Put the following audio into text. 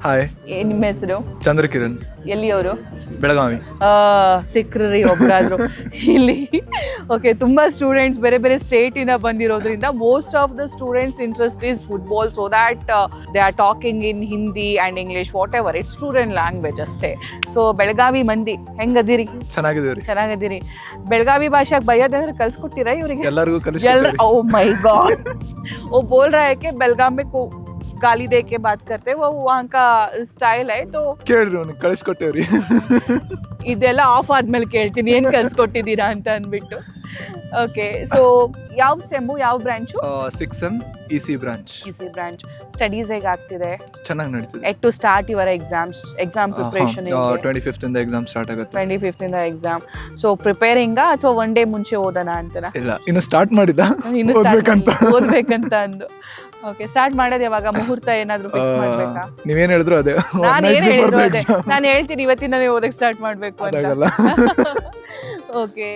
Hi, ನಿಮ್ಮ ಹೆಸರು? ಚಂದ್ರಕಿರಣ್. ಎಲ್ಲಿಯವರು? ಬೆಳಗಾವಿ. ಸಿಕ್ರಿ ಒಬ್ಬರಾದ್ರು ಇಲ್ಲಿ. ಓಕೆ, ತುಂಬ ಸ್ಟೂಡೆಂಟ್ಸ್ ಬೇರೆ ಬೇರೆ ಸ್ಟೇಟಿಂದ ಬಂದಿರೋದ್ರಿಂದ most of the students interest is football, so that they are talking in Hindi and English, what ever, it's student language ಅಷ್ಟೇ. ಸೊ ಬೆಳಗಾವಿ ಮಂದಿ ಹೆಂಗದಿರಿ? ಚೆನ್ನಾಗಿದ್ದೀರಿ. ಚೆನ್ನಾಗದಿರಿ. ಬೆಳಗಾವಿ ಭಾಷೆಗೆ ಬೈಯೋದಂದ್ರೆ ಕಲ್ಸ್ಕೊಟ್ಟಿರಾ ಇವರಿಗೆ? ಎಲ್ಲರಿಗೂ ओ माय गॉड, वो बोल रहा है कि बेलगाम में को गाली दे के बात करते हैं, वो वहाँ का स्टाइल है. तो ಕೇಳ್ರಿ ಅವ್ನಿಗೆ ಕಳಿಸ್ಕೊಟ್ಟೇವ್ರಿ. ಇದೆಲ್ಲ ಆಫ್ ಆದ್ಮೇಲೆ ಕೇಳ್ತೀನಿ ಏನ್ ಕಲ್ಸ್ಕೊಟ್ಟಿದ್ದೀರಾ ಅಂತ ಅಂದ್ಬಿಟ್ಟು. ಓಕೆ, ಸೊ ಯಾವ ಸೆಮ್ಮು, ಯಾವ branch? 6M EC branch. EC branch. Studies ಹೇಗಾಗ್ತಿದೆ? ಚೆನ್ನಾಗಿ ನಡೀತಿದೆ. At to start your exam preparation? 25th ಇಂದ ಎಕ್ಸಾಮ್ ಸ್ಟಾರ್ಟ್ ಆಗುತ್ತೆ. 25th ಇಂದ ಎಕ್ಸಾಮ್. ಸೊ ಪ್ರಿಪೇರಿಂಗಾ ಅಥವಾ ಒನ್ ಡೇ ಮುಂಚೆ ಓದೋಣ ಅಂತನಾ? ಇಲ್ಲ, ಇನ್ನು ಸ್ಟಾರ್ಟ್ ಮಾಡಿಲ್ಲ, ಇನ್ನು ಓದ್ಬೇಕಂತ ಅಂದು. ಓಕೆ, ಸ್ಟಾರ್ಟ್ ಮಾಡೋದು ಯಾವಾಗ? ಮುಹೂರ್ತ ಏನಾದ್ರು ಫಿಕ್ಸ್ ಮಾಡ್ಬೇಕಾ? ನೀವೇನ್ ಹೇಳಿದ್ರು ಅದೇ. ನಾನು ಏನ್ ಹೇಳಿದ್ರು ಅದೇ. ನಾನು ಹೇಳ್ತೀನಿ ಇವತ್ತಿಂದನೇ ಓದಕ್ಕೆ ಸ್ಟಾರ್ಟ್ ಮಾಡ್ಬೇಕು ಅಂತ. ಅದಾಗಲ್ಲ. ಓಕೆ.